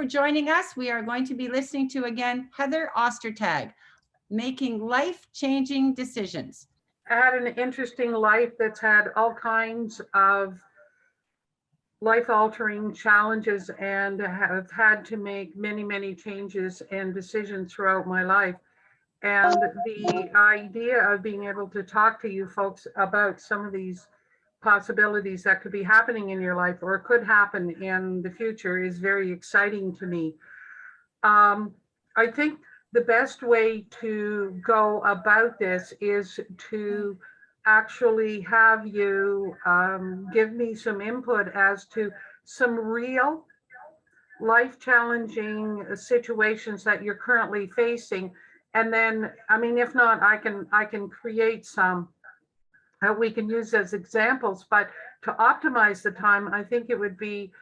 joining us. We are going to be listening to, again, Heather Ostertag, Making Life-Changing Decisions. I had an interesting life that's had all kinds of life-altering challenges and have had to make many, many changes and decisions throughout my life. And the idea of being able to talk to you folks about some of these possibilities that could be happening in your life or could happen in the future is very exciting to me. I think the best way to go about this is to actually have you give me some input as to some real life challenging situations that you're currently facing. And then, I mean, if not, I can create some that we can use as examples, but to optimize the time, I think it would be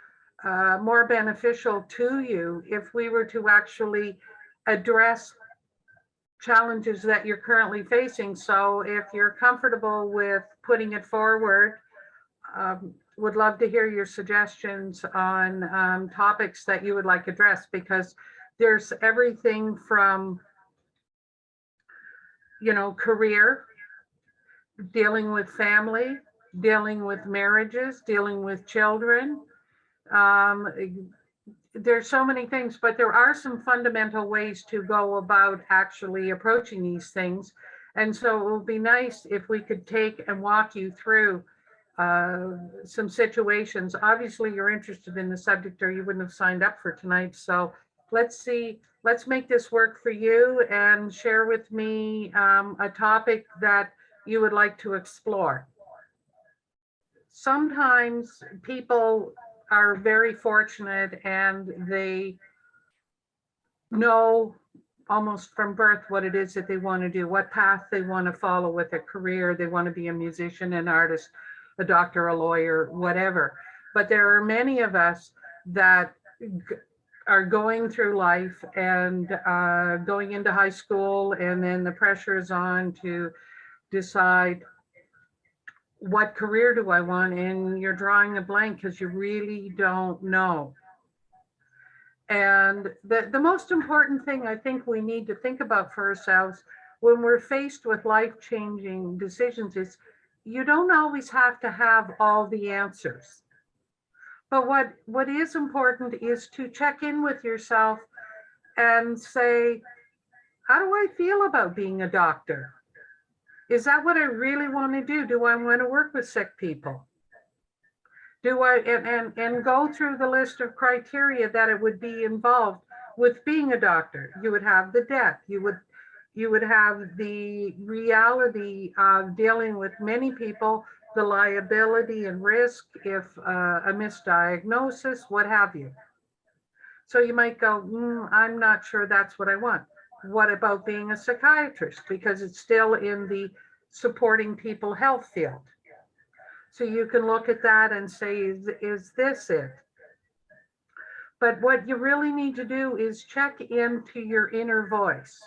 more beneficial to you if we were to actually address challenges that you're currently facing. So if you're comfortable with putting it forward, would love to hear your suggestions on topics that you would like addressed, because there's everything from, you know, career, dealing with family, dealing with marriages, dealing with children. There's so many things, but there are some fundamental ways to go about actually approaching these things. And so it would be nice if we could take and walk you through some situations. Obviously, you're interested in the subject or you wouldn't have signed up for tonight. So let's see, let's make this work for you and share with me a topic that you would like to explore. Sometimes people are very fortunate and they know almost from birth what it is that they want to do, what path they want to follow with a career. They want to be a musician, an artist, a doctor, a lawyer, whatever. But there are many of us that are going through life and going into high school, and then the pressure is on to decide what career do I want, and you're drawing a blank because you really don't know. And the most important thing I think we need to think about for ourselves when we're faced with life-changing decisions is you don't always have to have all the answers. But what is important is to check in with yourself and say, how do I feel about being a doctor? Is that what I really want to do? Do I want to work with sick people? Do I, and go through the list of criteria that it would be involved with being a doctor. You would have the debt. You would have the reality of dealing with many people, the liability and risk if a misdiagnosis, what have you. So you might go, I'm not sure that's what I want. What about being a psychiatrist? Because it's still in the supporting people health field. So you can look at that and say, is this it? But what you really need to do is check into your inner voice.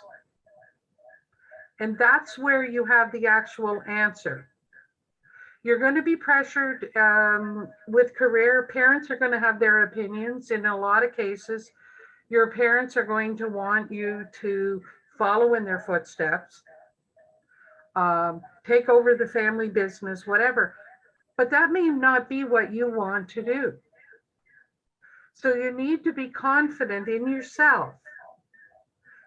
And that's where you have the actual answer. You're going to be pressured with career. Parents are going to have their opinions. In a lot of cases, your parents are going to want you to follow in their footsteps, take over the family business, whatever. But that may not be what you want to do. So you need to be confident in yourself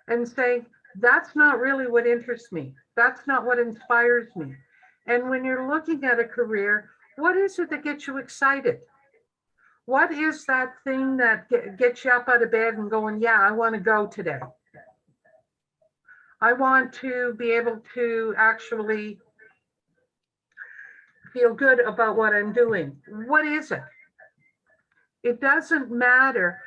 and say, that's not really what interests me. That's not what inspires me. And when you're looking at a career, what is it that gets you excited? What is that thing that gets you up out of bed and going, yeah, I want to go today. I want to be able to actually feel good about what I'm doing. What is it? It doesn't matter.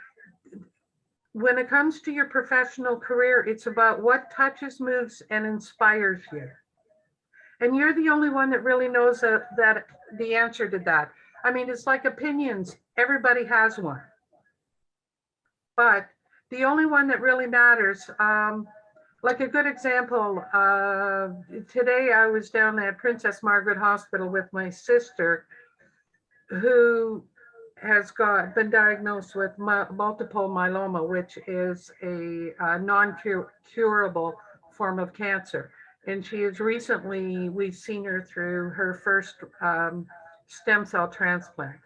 When it comes to your professional career, it's about what touches, moves, and inspires you. And you're the only one that really knows that the answer to that. I mean, it's like opinions. Everybody has one. But the only one that really matters, like a good example, today I was down at Princess Margaret Hospital with my sister, who been diagnosed with multiple myeloma, which is a non-curable form of cancer. And she is recently, we've seen her through her first stem cell transplant.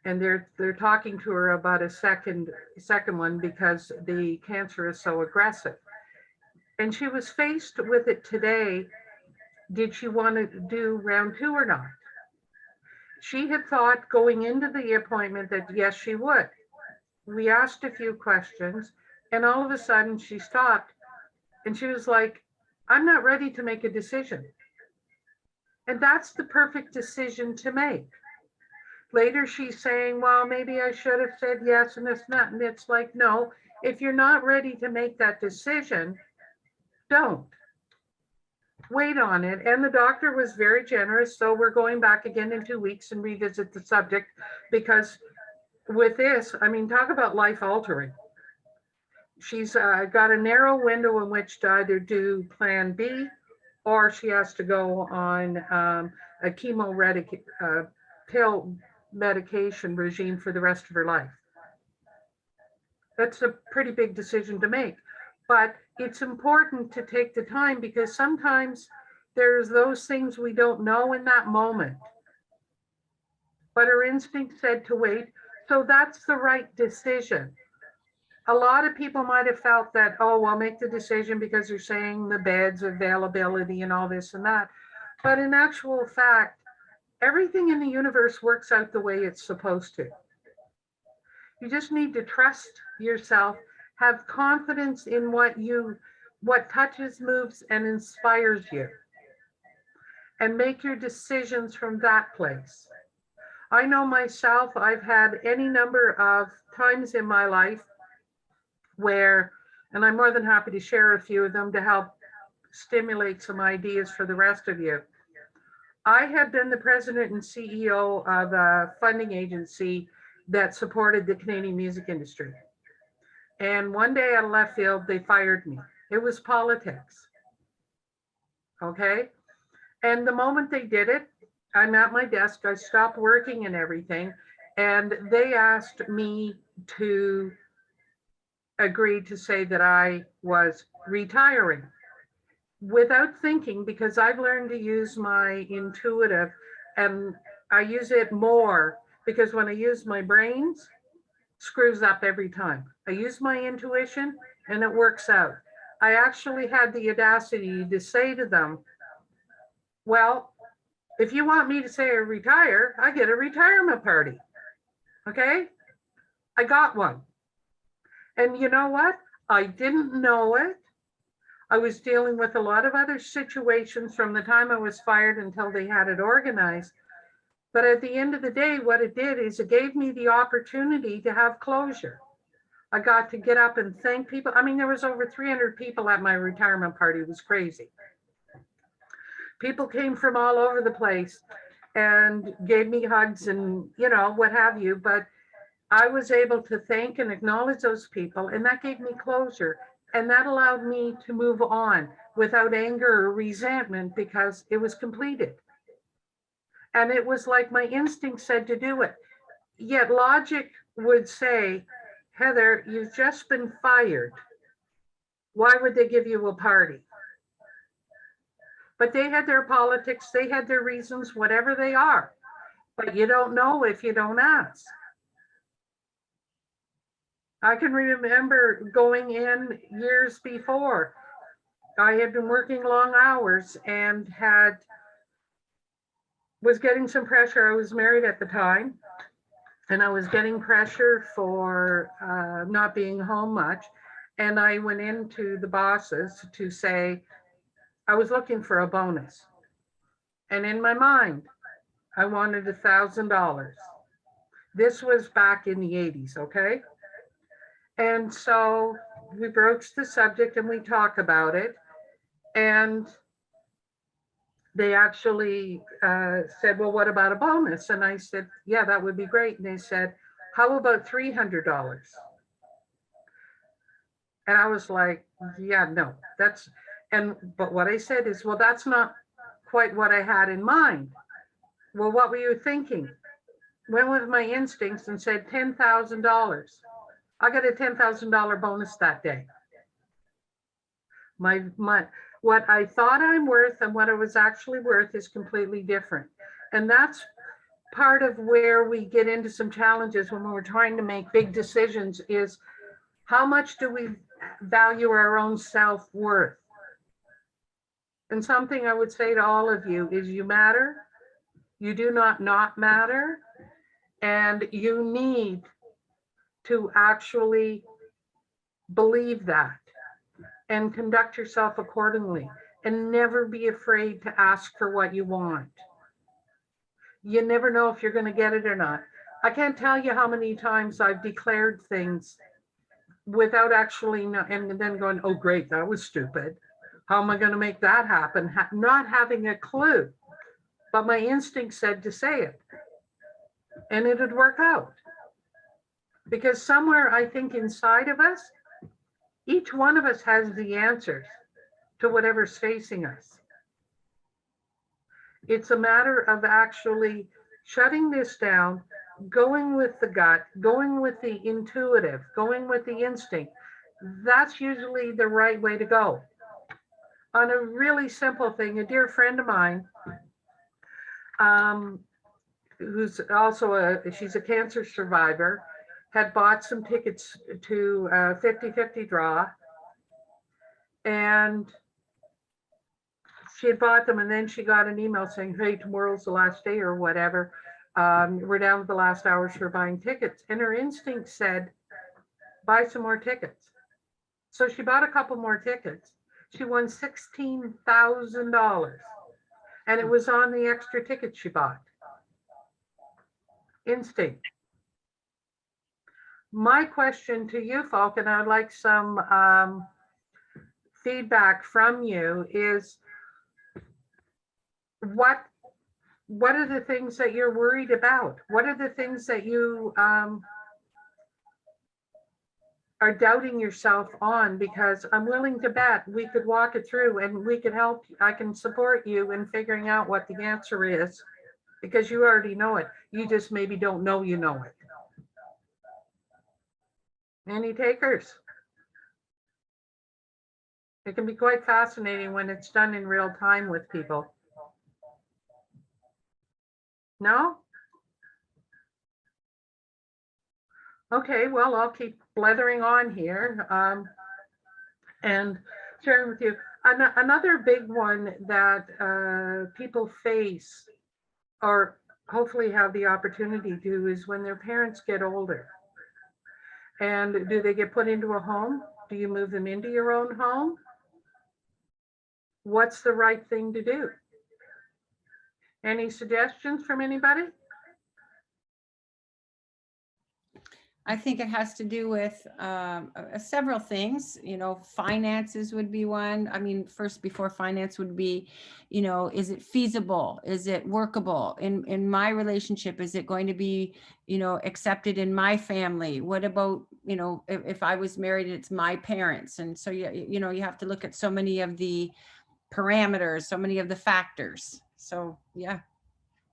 And they're talking to her about a second one because the cancer is so aggressive. And she was faced with it today. Did she want to do round two or not? She had thought going into the appointment that yes, she would. We asked a few questions, and all of a sudden she stopped and she was like, I'm not ready to make a decision. And that's the perfect decision to make. Later, she's saying, well, maybe I should have said yes, and it's not. And it's like, no, if you're not ready to make that decision, don't. Wait on it. And the doctor was very generous. So we're going back again in 2 weeks and revisit the subject because with this, I mean, talk about life altering. She's got a narrow window in which to either do plan B or she has to go on a pill medication regime for the rest of her life. That's a pretty big decision to make. But it's important to take the time because sometimes there's those things we don't know in that moment. But her instinct said to wait. So that's the right decision. A lot of people might have felt that, oh, well, make the decision because you're saying the beds availability and all this and that. But in actual fact, everything in the universe works out the way it's supposed to. You just need to trust yourself, have confidence in what touches, moves, and inspires you, and make your decisions from that place. I know myself, I've had any number of times in my life where, and I'm more than happy to share a few of them to help stimulate some ideas for the rest of you. I had been the president and CEO of a funding agency that supported the Canadian music industry. And one day out of left field, they fired me. It was politics. Okay. And the moment they did it, I'm at my desk, I stopped working and everything. And they asked me to agree to say that I was retiring without thinking, because I've learned to use my intuitive, and I use it more because when I use my brains, screws up every time. I use my intuition and it works out. I actually had the audacity to say to them, well, if you want me to say I retire, I get a retirement party. Okay? I got one. And you know what? I didn't know it. I was dealing with a lot of other situations from the time I was fired until they had it organized. But at the end of the day, what it did is it gave me the opportunity to have closure. I got to get up and thank people. I mean, there was over 300 people at my retirement party. It was crazy. People came from all over the place and gave me hugs and, you know, what have you. But I was able to thank and acknowledge those people, and that gave me closure. And that allowed me to move on without anger or resentment because it was completed. And it was like my instinct said to do it. Yet logic would say, Heather, you've just been fired. Why would they give you a party? But they had their politics, they had their reasons, whatever they are. But you don't know if you don't ask. I can remember going in years before. I had been working long hours and was getting some pressure. I was married at the time, and I was getting pressure for not being home much. And I went into the bosses to say I was looking for a bonus. And in my mind, I wanted $1,000. This was back in the 80s, okay? And so we broached the subject and we talk about it. And they actually said, well, what about a bonus? And I said, yeah, that would be great. And they said, how about $300? And I was like, yeah, no, but what I said is, well, that's not quite what I had in mind. Well, what were you thinking? went with my instincts and said $10,000. I got a $10,000 bonus that day. What I thought I'm worth and what I was actually worth is completely different. And that's part of where we get into some challenges when we're trying to make big decisions, is how much do we value our own self-worth? And something I would say to all of you is you matter, you do not matter, and you need to actually believe that and conduct yourself accordingly, and never be afraid to ask for what you want. You never know if you're going to get it or not. I can't tell you how many times I've declared things without actually and then going, oh great, that was stupid. How am I going to make that happen? Not having a clue, but my instinct said to say it, and it'd work out. Because somewhere, I think inside of us, each one of us has the answers to whatever's facing us. It's a matter of actually shutting this down, going with the gut, going with the intuitive, going with the instinct. That's usually the right way to go. On a really simple thing, a dear friend of mine, who's also she's a cancer survivor, had bought some tickets to 50-50 draw, and she had bought them, and then she got an email saying, hey, tomorrow's the last day or whatever. We're down to the last hours for buying tickets. And her instinct said, buy some more tickets. So she bought a couple more tickets. She won $16,000, and it was on the extra tickets she bought. Instinct. My question to you, folk, and I'd like some feedback from you, is what are the things that you're worried about? What are the things that you are doubting yourself on? Because I'm willing to bet we could walk it through and we could help. I can support you in figuring out what the answer is, because you already know it. You just maybe don't know you know it. Any takers? It can be quite fascinating when it's done in real time with people. No? Okay, well, I'll keep blethering on here and sharing with you. Another big one that people face, or hopefully have the opportunity to, is when their parents get older. And do they get put into a home? Do you move them into your own home? What's the right thing to do? Any suggestions from anybody? I think it has to do with several things. You know, finances would be one. I mean, first, before finance would be, you know, is it feasible? Is it workable in my relationship? Is it going to be, you know, accepted in my family? What about, you know, if I was married, it's my parents. And so, you know, you have to look at so many of the parameters, so many of the factors. So, yeah.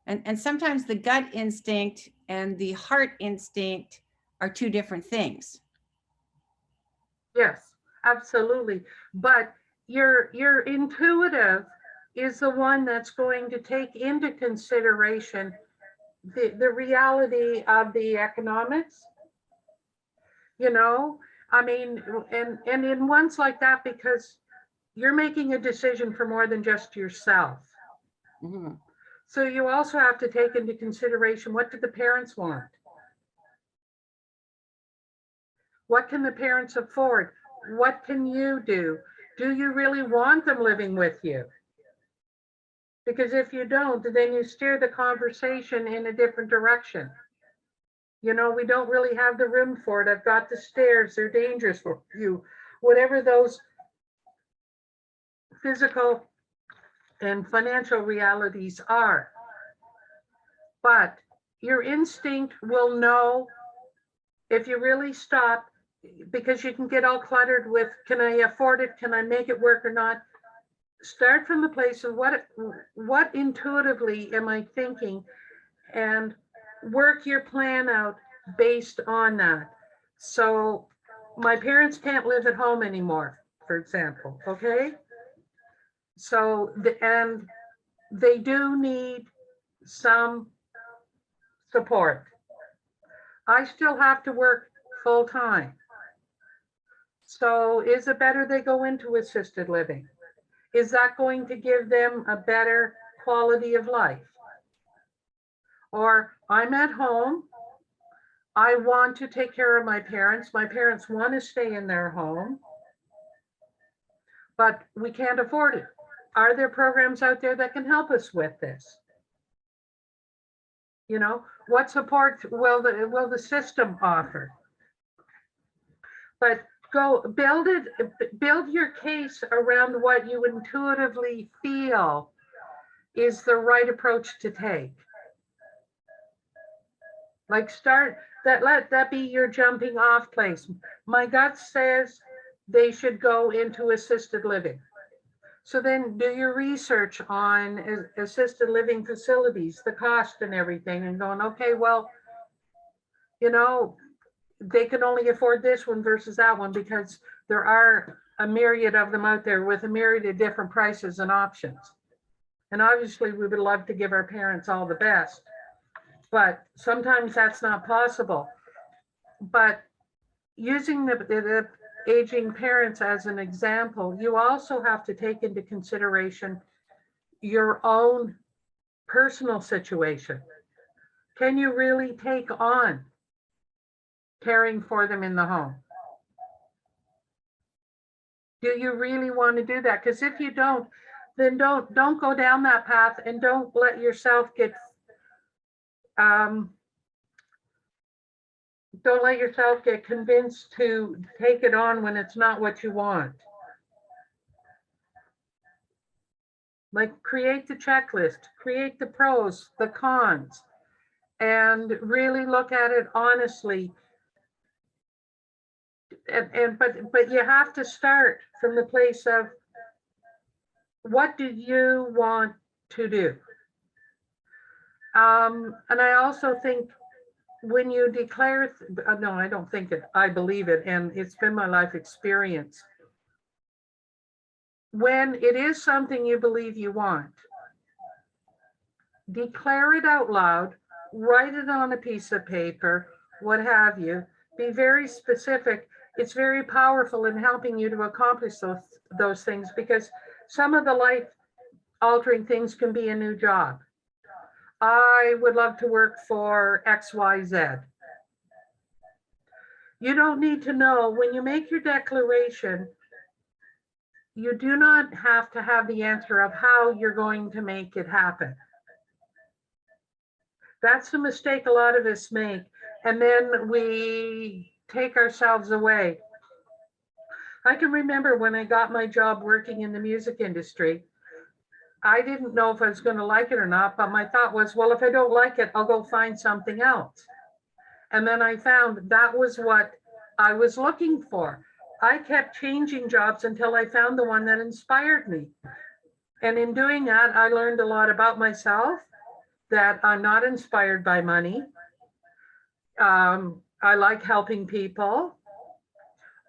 And sometimes the gut instinct and the heart instinct are two different things. Yes, absolutely. But your intuitive is the one that's going to take into consideration the reality of the economics. You know, I mean, and in ones like that, because you're making a decision for more than just yourself. Mm-hmm. So you also have to take into consideration, what do the parents want? What can the parents afford? What can you do? Do you really want them living with you? Because if you don't, then you steer the conversation in a different direction. You know, we don't really have the room for it. I've got the stairs, they're dangerous for you. Whatever those physical and financial realities are. But your instinct will know if you really stop, because you can get all cluttered with, can I afford it? Can I make it work or not? Start from the place of what intuitively am I thinking, and work your plan out based on that. So my parents can't live at home anymore, for example, okay? So, and they do need some support. I still have to work full time. So is it better they go into assisted living? Is that going to give them a better quality of life? Or I'm at home, I want to take care of my parents want to stay in their home, but we can't afford it. Are there programs out there that can help us with this? You know, what support will the system offer? But go build it, build your case around what you intuitively feel is the right approach to take. Like start that, let that be your jumping off place. My gut says they should go into assisted living. So then do your research on assisted living facilities, the cost and everything, and going, okay, well, you know, they can only afford this one versus that one because there are a myriad of them out there with a myriad of different prices and options. And obviously we would love to give our parents all the best, but sometimes that's not possible. But using the aging parents as an example, you also have to take into consideration your own personal situation. Can you really take on caring for them in the home? Do you really want to do that? Because if you don't, then don't go down that path, and don't let yourself get don't let yourself get convinced to take it on when it's not what you want. Like create the checklist, create the pros, the cons, and really look at it honestly. But you have to start from the place of what do you want to do? And I also think when you declare, no, I don't think it, I believe it, and it's been my life experience. When it is something you believe you want, declare it out loud, write it on a piece of paper, what have you, be very specific. It's very powerful in helping you to accomplish those things, because some of the life altering things can be a new job. I would love to work for XYZ. You don't need to know. When you make your declaration, you do not have to have the answer of how you're going to make it happen. That's the mistake a lot of us make. And then we take ourselves away. I can remember when I got my job working in the music industry, I didn't know if I was going to like it or not, but my thought was, well, if I don't like it, I'll go find something else. And then I found that was what I was looking for. I kept changing jobs until I found the one that inspired me. And in doing that, I learned a lot about myself, that I'm not inspired by money. I like helping people.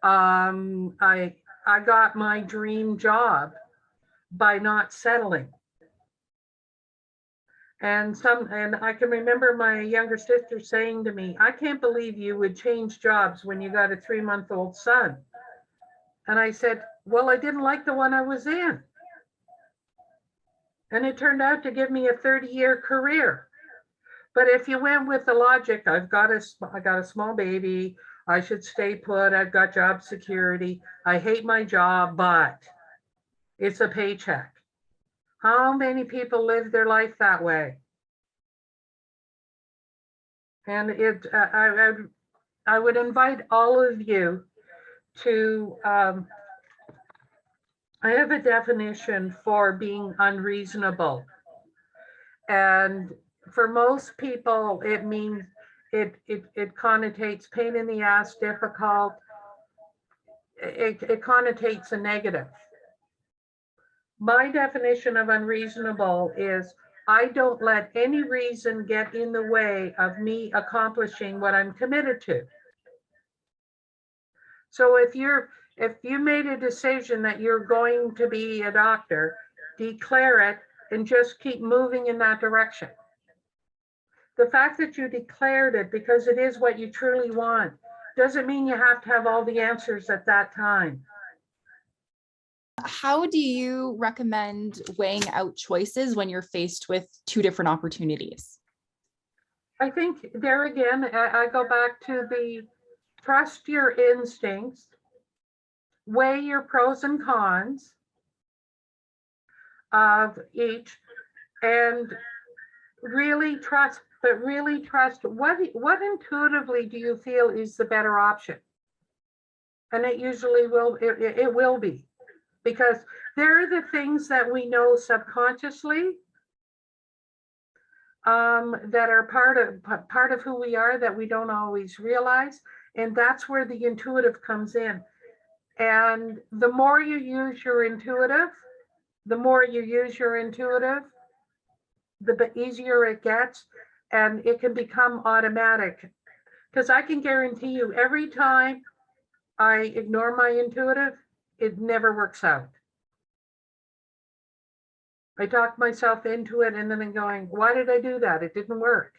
I got my dream job by not settling. And I can remember my younger sister saying to me, I can't believe you would change jobs when you got a 3-month-old son. And I said, well, I didn't like the one I was in. And it turned out to give me a 30-year career. But if you went with the logic, I got a small baby, I should stay put, I've got job security, I hate my job, but it's a paycheck. How many people live their life that way? And I would invite all of you to, I have a definition for being unreasonable. And for most people, it means it connotates pain in the ass, difficult. It connotates a negative. My definition of unreasonable is I don't let any reason get in the way of me accomplishing what I'm committed to. So if you made a decision that you're going to be a doctor, declare it and just keep moving in that direction. The fact that you declared it because it is what you truly want doesn't mean you have to have all the answers at that time. How do you recommend weighing out choices when you're faced with two different opportunities? I think there again, I go back to the trust your instincts, weigh your pros and cons of each, and really trust, but really trust what intuitively do you feel is the better option? And it usually will, it will be, because there are the things that we know subconsciously that are part of who we are that we don't always realize. And that's where the intuitive comes in. And the more you use your intuitive, the easier it gets, and it can become automatic. Because I can guarantee you, every time I ignore my intuitive, it never works out. I talk myself into it, and then I'm going, why did I do that? It didn't work.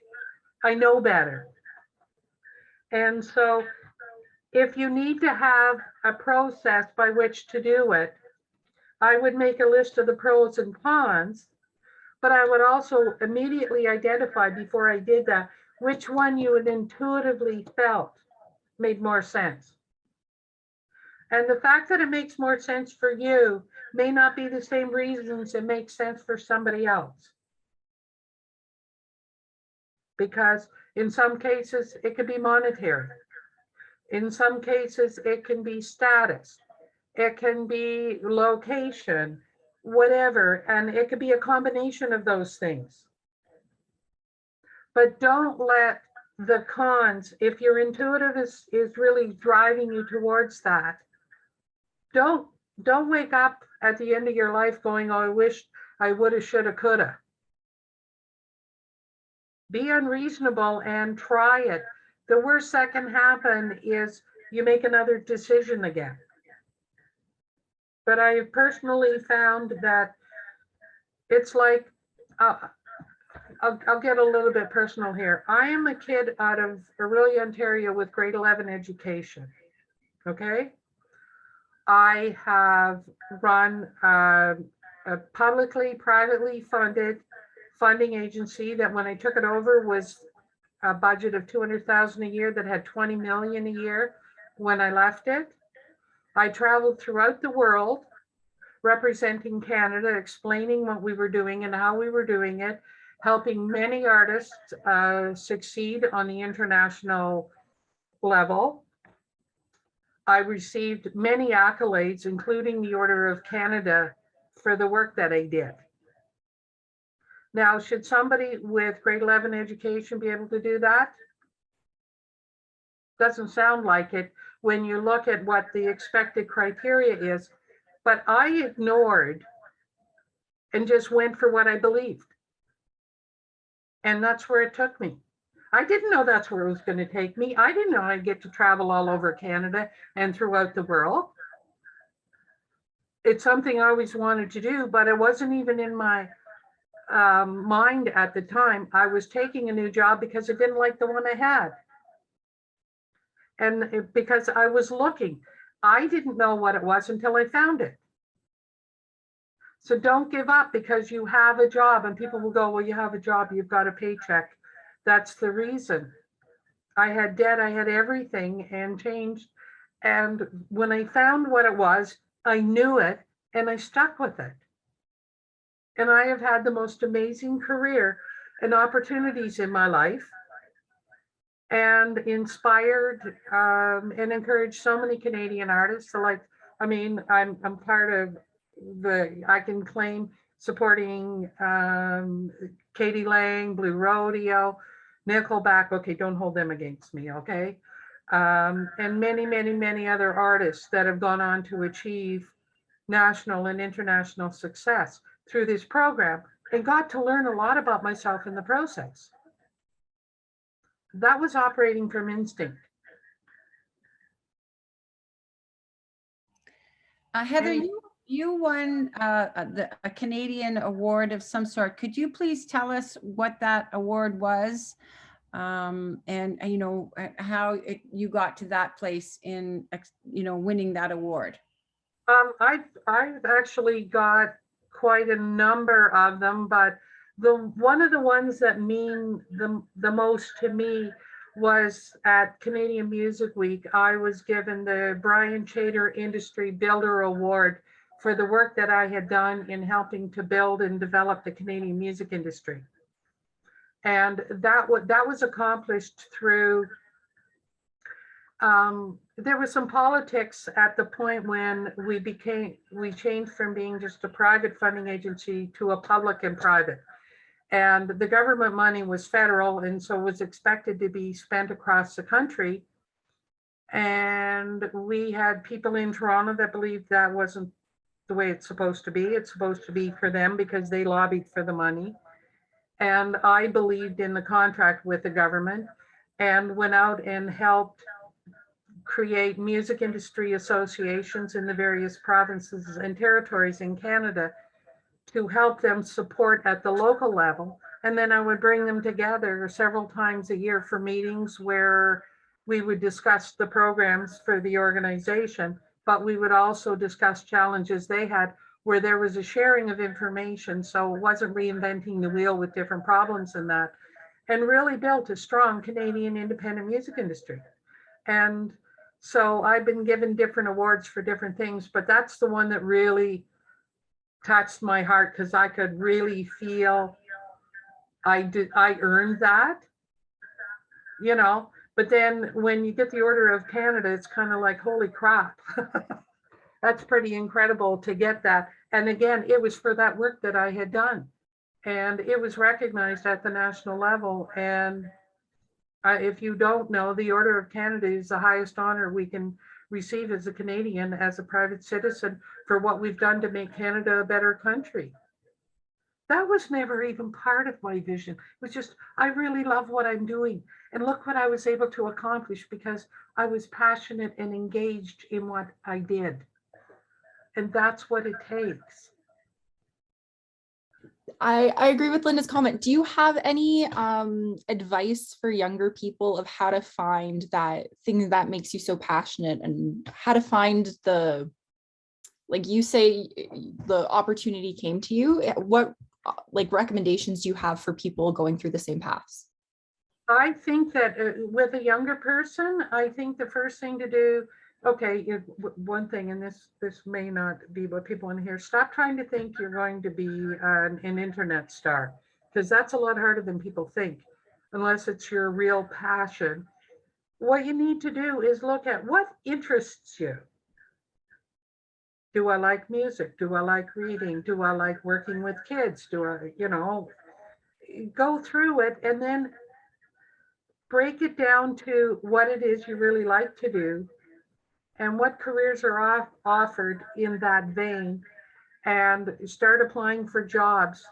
I know better. And so if you need to have a process by which to do it, I would make a list of the pros and cons, but I would also immediately identify before I did that, which one you had intuitively felt made more sense. And the fact that it makes more sense for you may not be the same reasons it makes sense for somebody else. Because in some cases, it could be monetary. In some cases, it can be status. It can be location, whatever, and it could be a combination of those things. But don't let the cons, if your intuitive is really driving you towards that, don't wake up at the end of your life going, oh, I wish I woulda, shoulda, coulda. Be unreasonable and try it. The worst that can happen is you make another decision again. But I have personally found that it's like, I'll get a little bit personal here. I am a kid out of Orillia, Ontario with grade 11 education, okay? I have run a publicly, privately funded funding agency that when I took it over was a budget of 200,000 a year that had 20 million a year when I left it. I traveled throughout the world representing Canada, explaining what we were doing and how we were doing it, helping many artists succeed on the international level. I received many accolades, including the Order of Canada, for the work that I did. Now, should somebody with grade 11 education be able to do that? Doesn't sound like it when you look at what the expected criteria is, but I ignored and just went for what I believed. And that's where it took me. I didn't know that's where it was going to take me. I didn't know I'd get to travel all over Canada and throughout the world. It's something I always wanted to do, but it wasn't even in my mind at the time. I was taking a new job because I didn't like the one I had. And because I was looking, I didn't know what it was until I found it. So don't give up because you have a job, and people will go, well, you have a job, you've got a paycheck. That's the reason. I had debt, I had everything and changed. And when I found what it was, I knew it and I stuck with it. And I have had the most amazing career and opportunities in my life, and inspired and encouraged so many Canadian artists. So like, I mean, I'm part of I can claim supporting Katie Lang, Blue Rodeo, Nickelback. Okay, don't hold them against me, okay? And many, many, many other artists that have gone on to achieve national and international success through this program and got to learn a lot about myself in the process. That was operating from instinct. Heather, And you won a Canadian award of some sort. Could you please tell us what that award was? And you know, how you got to that place in, you know, winning that award. I've actually got quite a number of them, but one of the ones that mean the most to me was at Canadian Music Week. I was given the Brian Chater Industry Builder Award for the work that I had done in helping to build and develop the Canadian music industry. And that was accomplished through there was some politics at the point when we changed from being just a private funding agency to a public and private. And the government money was federal, and so was expected to be spent across the country. And we had people in Toronto that believed that wasn't the way it's supposed to be. It's supposed to be for them because they lobbied for the money. And I believed in the contract with the government and went out and helped create music industry associations in the various provinces and territories in Canada to help them support at the local level. And then I would bring them together several times a year for meetings where we would discuss the programs for the organization, but we would also discuss challenges they had where there was a sharing of information. So it wasn't reinventing the wheel with different problems in that, and really built a strong Canadian independent music industry. And so I've been given different awards for different things, but that's the one that really touched my heart because I could really feel I earned that, you know. But then when you get the Order of Canada, it's kind of like, holy crap. That's pretty incredible to get that. And again, it was for that work that I had done. And it was recognized at the national level. And if you don't know, the Order of Canada is the highest honor we can receive as a Canadian, as a private citizen, for what we've done to make Canada a better country. That was never even part of my vision. It was just, I really love what I'm doing. And look what I was able to accomplish because I was passionate and engaged in what I did. And that's what it takes. I agree with Linda's comment. Do you have any advice for younger people of how to find that thing that makes you so passionate and how to find the, like you say, the opportunity came to you? What like recommendations do you have for people going through the same paths? I think that with a younger person, I think the first thing to do, okay, one thing, and this may not be what people want to hear, stop trying to think you're going to be an internet star, because that's a lot harder than people think, unless it's your real passion. What you need to do is look at what interests you. Do I like music? Do I like reading? Do I like working with kids? Do I, you know, go through it and then break it down to what it is you really like to do and what careers are offered in that vein, and start applying for jobs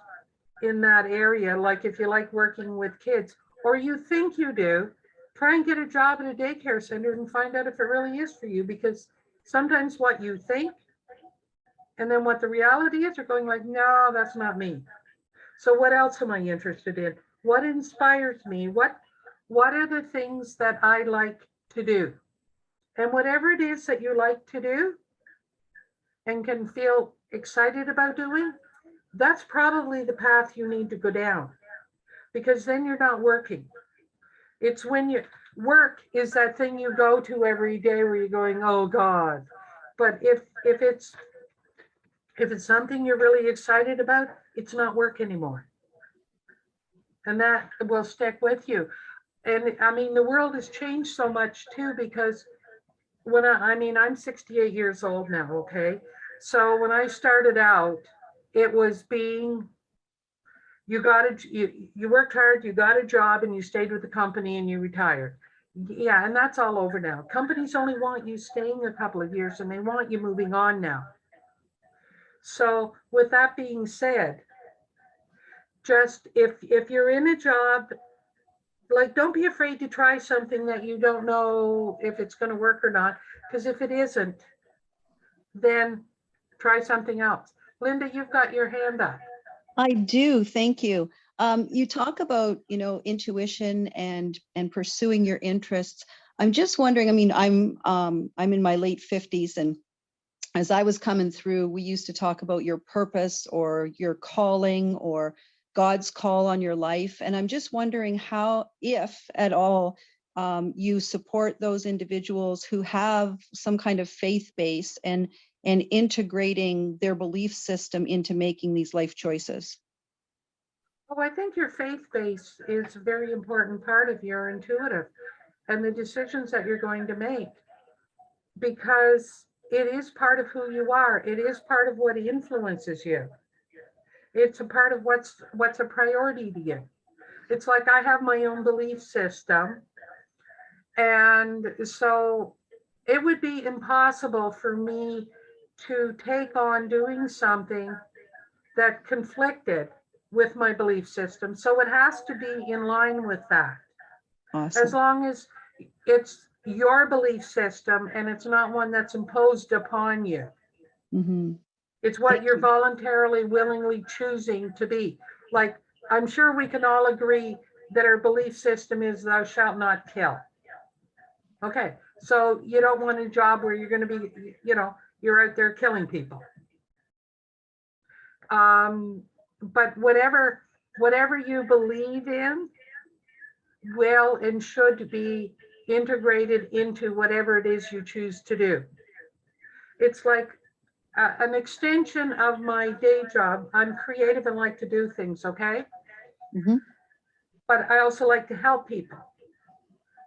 in that area. Like if you like working with kids or you think you do, try and get a job at a daycare center and find out if it really is for you, because sometimes what you think and then what the reality is are going like, no, that's not me. So what else am I interested in? What inspires me? What are the things that I like to do? And whatever it is that you like to do and can feel excited about doing, that's probably the path you need to go down, because then you're not working. It's when you work is that thing you go to every day where you're going, oh God. But if it's something you're really excited about, it's not work anymore. And that will stick with you. And I mean, the world has changed so much too, because when I'm 68 years old now, okay? So when I started out, it was being, you worked hard, you got a job, and you stayed with the company and you retired. Yeah, and that's all over now. Companies only want you staying a couple of years and they want you moving on now. So with that being said, just if you're in a job, like, don't be afraid to try something that you don't know if it's going to work or not. Because if it isn't, then try something else. Linda, you've got your hand up. I do, thank you. You talk about, intuition and pursuing your interests. I'm just wondering, I mean, I'm in my late 50s, and as I was coming through, we used to talk about your purpose or your calling or God's call on your life. And I'm just wondering how, if at all, you support those individuals who have some kind of faith base and integrating their belief system into making these life choices. Oh, I think your faith base is a very important part of your intuitive and the decisions that you're going to make, because it is part of who you are. It is part of what influences you. It's a part of what's a priority to you. It's like I have my own belief system. And so it would be impossible for me to take on doing something that conflicted with my belief system. So it has to be in line with that. Awesome. As long as it's your belief system and it's not one that's imposed upon you. Mm-hmm. It's what Thank you're you. voluntarily, willingly choosing to be. Like, I'm sure we can all agree that our belief system is thou shalt not kill. Okay, so you don't want a job where you're going to be, you're out there killing people. But whatever you believe in will and should be integrated into whatever it is you choose to do. It's like an extension of my day job. I'm creative and like to do things, okay? Mm-hmm. But I also like to help people.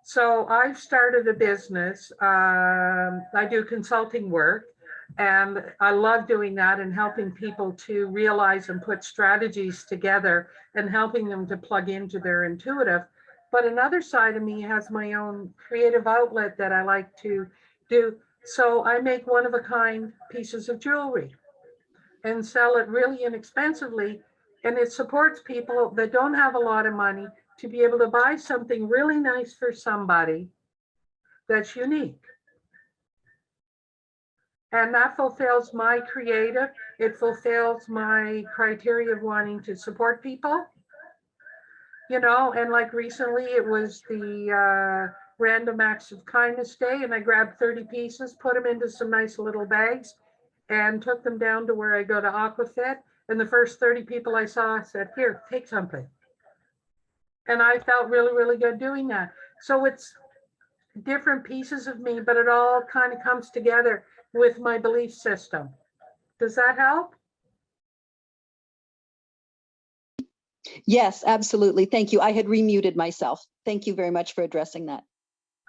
So I've started a business. I do consulting work, and I love doing that and helping people to realize and put strategies together and helping them to plug into their intuitive. But another side of me has my own creative outlet that I like to do. So I make one-of-a-kind pieces of jewelry and sell it really inexpensively. And it supports people that don't have a lot of money to be able to buy something really nice for somebody that's unique. And that fulfills my creative. It fulfills my criteria of wanting to support people. And like recently it was the Random Acts of Kindness Day, and I grabbed 30 pieces, put them into some nice little bags, and took them down to where I go to Aquafit. And the first 30 people I saw said, here, take something. And I felt really, really good doing that. So it's different pieces of me, but it all kind of comes together with my belief system. Does that help? Yes, absolutely. Thank you. I had remuted myself. Thank you very much for addressing that.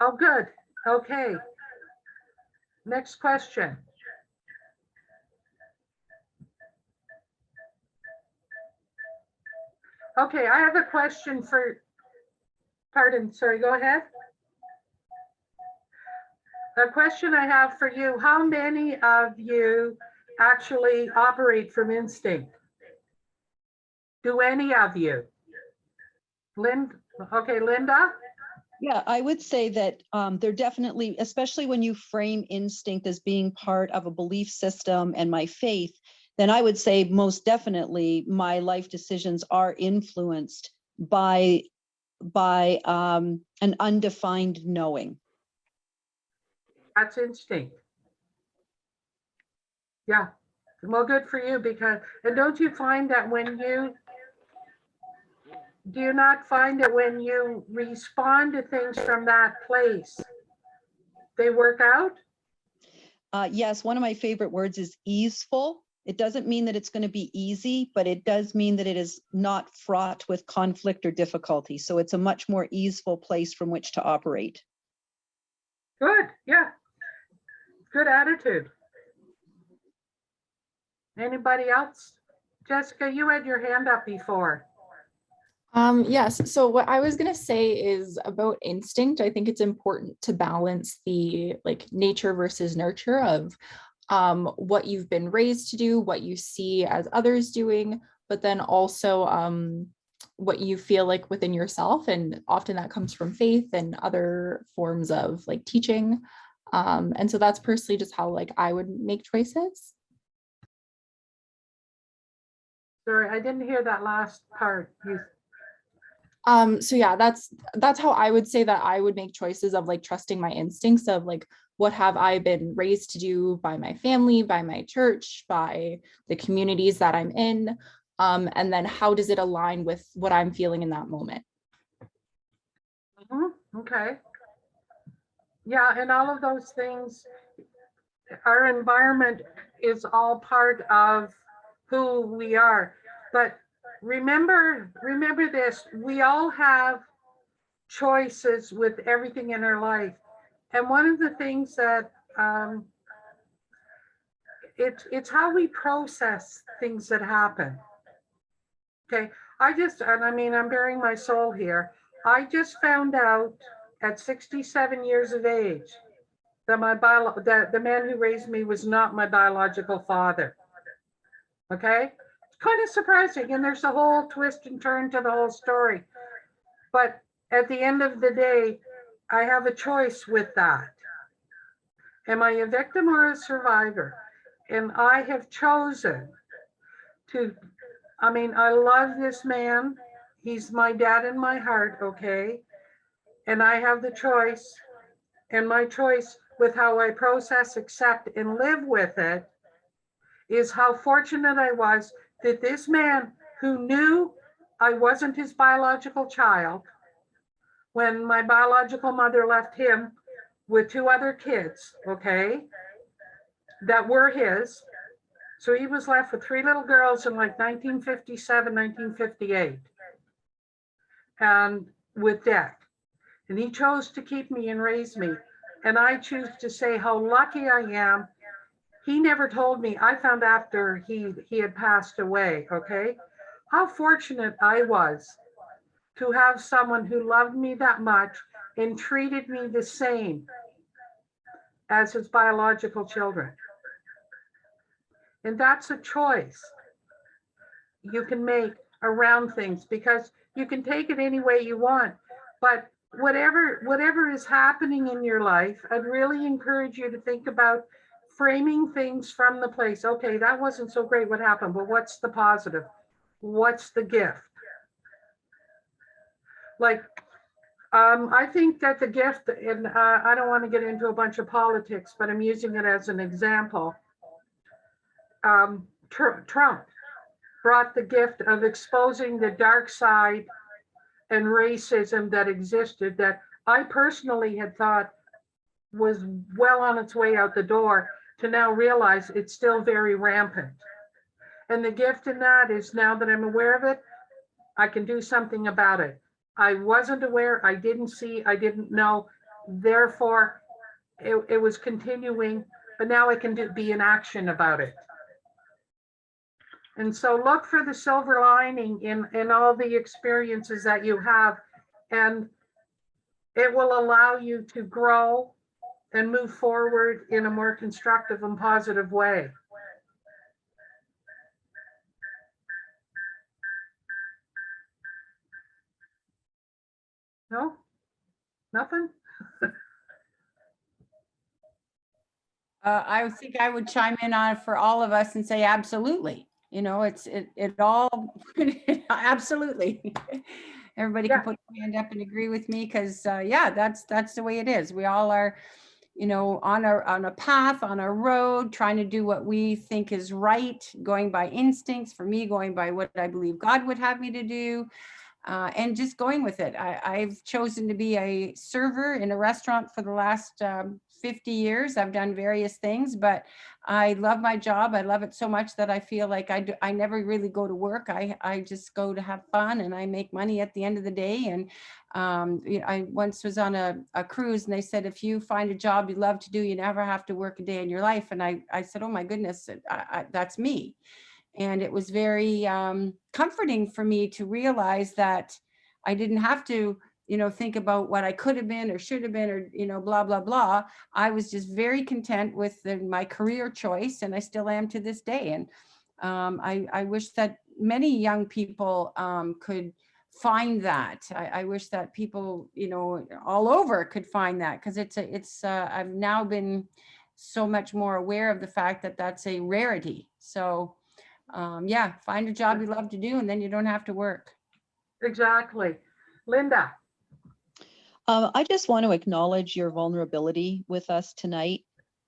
Oh, good. Okay. Next question. Okay, I have a question for, pardon, sorry, go ahead. A question I have for you, how many of you actually operate from instinct? Do any of you? Okay, Linda? Yeah, I would say that they're definitely, especially when you frame instinct as being part of a belief system and my faith, then I would say most definitely my life decisions are influenced by an undefined knowing. That's instinct. Yeah, well, good for you, because, and don't you find that do you not find that when you respond to things from that place, they work out? Yes, one of my favorite words is easeful. It doesn't mean that it's going to be easy, but it does mean that it is not fraught with conflict or difficulty. So it's a much more easeful place from which to operate. Good, yeah. Good attitude. Anybody else? Jessica, you had your hand up before. Yes. So what I was going to say is about instinct. I think it's important to balance the nature versus nurture of what you've been raised to do, what you see as others doing, but then also what you feel like within yourself. And often that comes from faith and other forms of like teaching. And so that's personally just how like I would make choices. Sorry, I didn't hear that last part. You, So yeah, that's how I would say that I would make choices of like trusting my instincts of like what have I been raised to do by my family, by my church, by the communities that I'm in, and then how does it align with what I'm feeling in that moment. okay. Yeah, and all of those things, our environment is all part of who we are. But remember this, we all have choices with everything in our life. And one of the things that it's how we process things that happen. Okay, and I mean, I'm bearing my soul here. I just found out at 67 years of age that that the man who raised me was not my biological father. Okay, it's kind of surprising, and there's a whole twist and turn to the whole story. But at the end of the day, I have a choice with that. Am I a victim or a survivor? And I have chosen to, I mean, I love this man. He's my dad in my heart, okay? And I have the choice, and my choice with how I process, accept, and live with it is how fortunate I was that this man who knew I wasn't his biological child, when my biological mother left him with 2 other kids, okay, that were his. So he was left with 3 little girls in like 1957, 1958, and with debt. And he chose to keep me and raise me. And I choose to say how lucky I am. He never told me. I found after he had passed away, okay? How fortunate I was to have someone who loved me that much and treated me the same as his biological children. And that's a choice you can make around things, because you can take it any way you want. But whatever is happening in your life, I'd really encourage you to think about framing things from the place. Okay, that wasn't so great. What happened? But what's the positive? What's the gift? Like, I think that the gift, and I don't want to get into a bunch of politics, but I'm using it as an example. Trump brought the gift of exposing the dark side and racism that existed, that I personally had thought was well on its way out the door, to now realize it's still very rampant. And the gift in that is, now that I'm aware of it, I can do something about it. I wasn't aware, I didn't see, I didn't know. Therefore, it was continuing, but now I can be in action about it. And so look for the silver lining in all the experiences that you have, and it will allow you to grow and move forward in a more constructive and positive way. No? Nothing? I think I would chime in on it for all of us and say, absolutely. You know, it all, absolutely. Everybody can Yeah. put their hand up and agree with me, because yeah, that's the way it is. We all are, you know, on a path, on a road, trying to do what we think is right, going by instincts. For me, going by what I believe God would have me to do. And just going with it. I've chosen to be a server in a restaurant for the last 50 years. I've done various things, but I love my job. I love it so much that I feel like I never really go to work. I just go to have fun, and I make money at the end of the day. And you know, I once was on a cruise, and they said, if you find a job you love to do, you never have to work a day in your life. And I said, oh my goodness, that's me. And it was very comforting for me to realize that I didn't have to, you know, think about what I could have been or should have been, or, you know, blah, blah, blah. I was just very content with my career choice, and I still am to this day. And I wish that many young people could find that. I wish that people, you know, all over could find that, because I've now been so much more aware of the fact that that's a rarity. So yeah, find a job you love to do, and then you don't have to work. Exactly. Linda. I just want to acknowledge your vulnerability with us tonight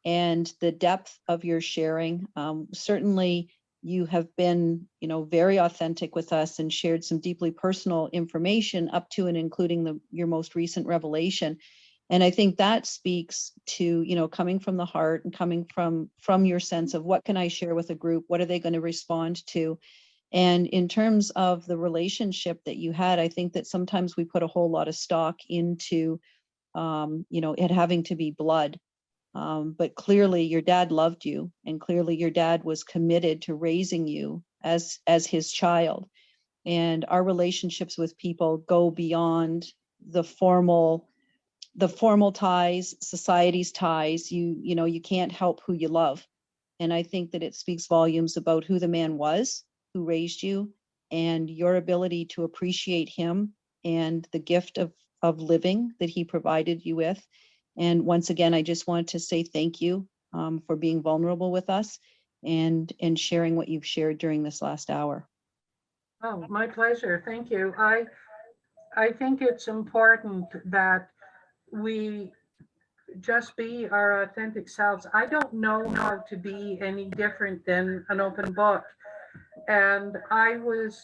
and the depth of your sharing. Certainly, you have been, you know, very authentic with us and shared some deeply personal information up to and including your most recent revelation. And I think that speaks to, you know, coming from the heart and coming from your sense of what can I share with a group? What are they going to respond to? And in terms of the relationship that you had, I think that sometimes we put a whole lot of stock into, you know, it having to be blood. But clearly your dad loved you, and clearly your dad was committed to raising you as his child. And our relationships with people go beyond the formal ties, society's ties. You know, you can't help who you love. And I think that it speaks volumes about who the man was who raised you, and your ability to appreciate him and the gift of living that he provided you with. And once again, I just wanted to say thank you for being vulnerable with us and sharing what you've shared during this last hour. Oh, my pleasure. Thank you. I think it's important that we just be our authentic selves. I don't know how to be any different than an open book. And I was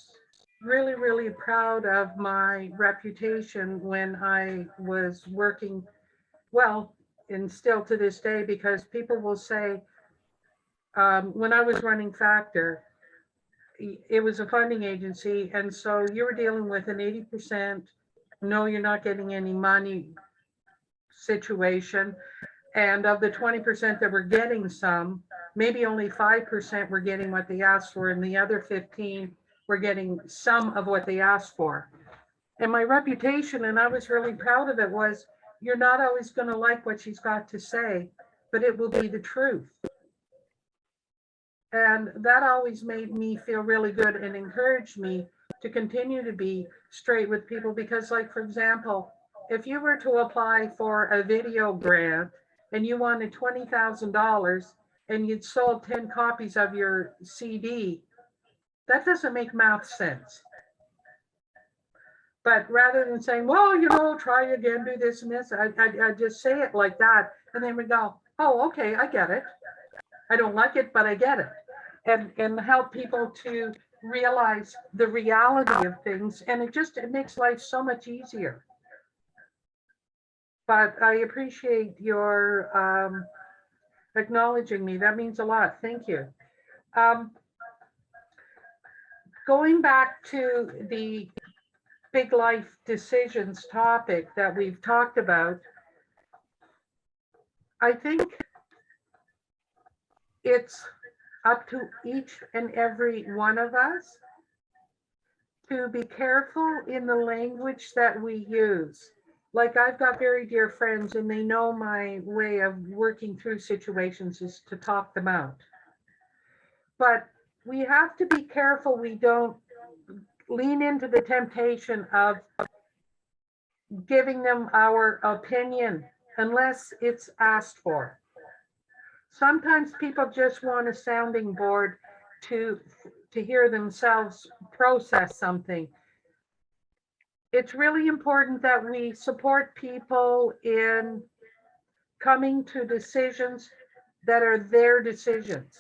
really, really proud of my reputation when I was working, well, and still to this day, because people will say, when I was running Factor, it was a funding agency. And so you were dealing with an 80%, no, you're not getting any money situation. And of the 20% that were getting some, maybe only 5% were getting what they asked for, and the other 15 were getting some of what they asked for. And my reputation, and I was really proud of it, was you're not always going to like what she's got to say, but it will be the truth. And that always made me feel really good and encouraged me to continue to be straight with people. Because, like, for example, if you were to apply for a video grant and you wanted $20,000 and you'd sold 10 copies of your CD, that doesn't make math sense. But rather than saying, well, you know, try again, do this and this, I just say it like that. And then we go, oh, okay, I get it. I don't like it, but I get it. And help people to realize the reality of things. And it makes life so much easier. But I appreciate your acknowledging me. That means a lot. Thank you. Going back to the big life decisions topic that we've talked about, I think it's up to each and every one of us to be careful in the language that we use. Like, I've got very dear friends, and they know my way of working through situations is to talk them out. But we have to be careful we don't lean into the temptation of giving them our opinion unless it's asked for. Sometimes people just want a sounding board to hear themselves process something. It's really important that we support people in coming to decisions that are their decisions.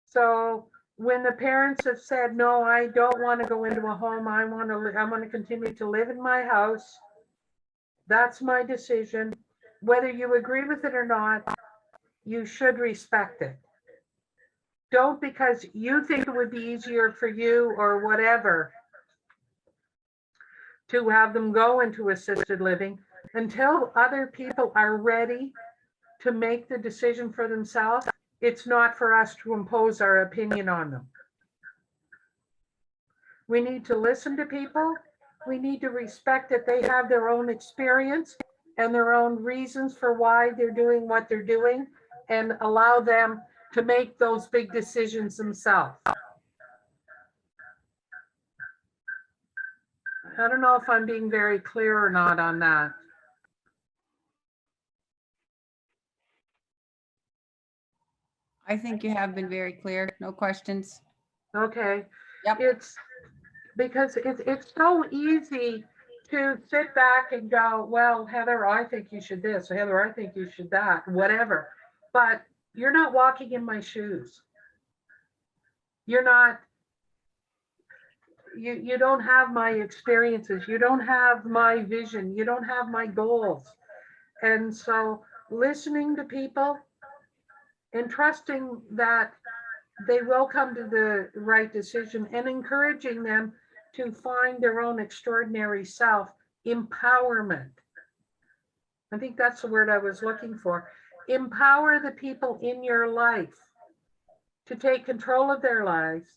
So when the parents have said, no, I don't want to go into a home, I want to continue to live in my house, that's my decision. Whether you agree with it or not, you should respect it. Don't, because you think it would be easier for you or whatever, to have them go into assisted living until other people are ready to make the decision for themselves. It's not for us to impose our opinion on them. We need to listen to people. We need to respect that they have their own experience and their own reasons for why they're doing what they're doing, and allow them to make those big decisions themselves. I don't know if I'm being very clear or not on that. I think you have been very clear. No questions. Okay. Yep. It's because it's so easy to sit back and go, well, Heather, I think you should this, Heather, I think you should that, whatever. But you're not walking in my shoes. You're not, you don't have my experiences. You don't have my vision. You don't have my goals. And so listening to people and trusting that they will come to the right decision and encouraging them to find their own extraordinary self, empowerment. I think that's the word I was looking for. Empower the people in your life to take control of their lives.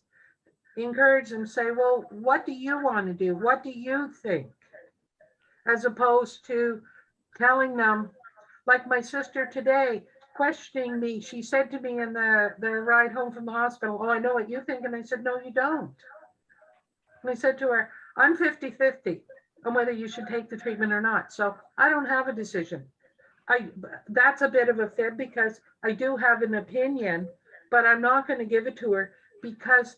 Encourage them, say, well, what do you want to do? What do you think? As opposed to telling them, like my sister today, questioning me. She said to me in the ride home from the hospital, oh, I know what you think. And I said, no, you don't. And I said to her, I'm 50-50 on whether you should take the treatment or not. So I don't have a decision. That's a bit of a fib because I do have an opinion, but I'm not going to give it to her because,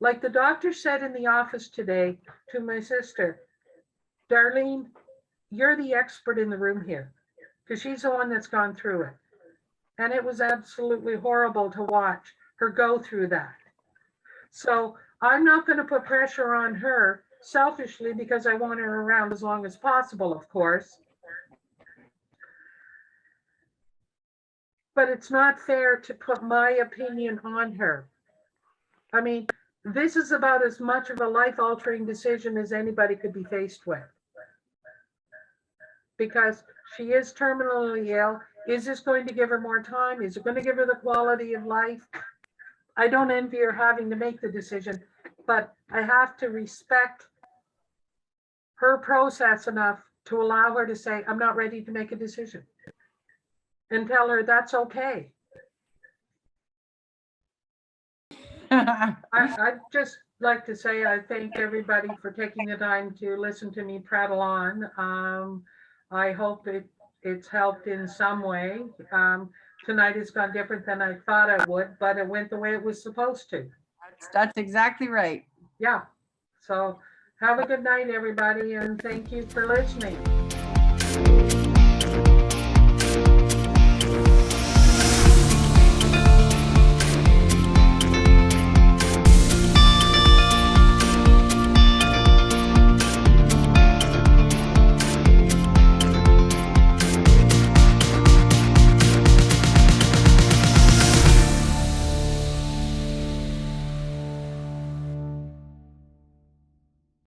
like the doctor said in the office today to my sister, Darlene, you're the expert in the room here because she's the one that's gone through it. And it was absolutely horrible to watch her go through that. So I'm not going to put pressure on her selfishly because I want her around as long as possible, of course. But it's not fair to put my opinion on her. I mean, this is about as much of a life-altering decision as anybody could be faced with. Because she is terminally ill. Is this going to give her more time? Is it going to give her the quality of life? I don't envy her having to make the decision, but I have to respect her process enough to allow her to say, I'm not ready to make a decision. And tell her that's okay. I'd just like to say I thank everybody for taking the time to listen to me prattle on. I hope it's helped in some way. Tonight has gone different than I thought it would, but it went the way it was supposed to. That's exactly right. Yeah. So have a good night, everybody, and thank you for listening.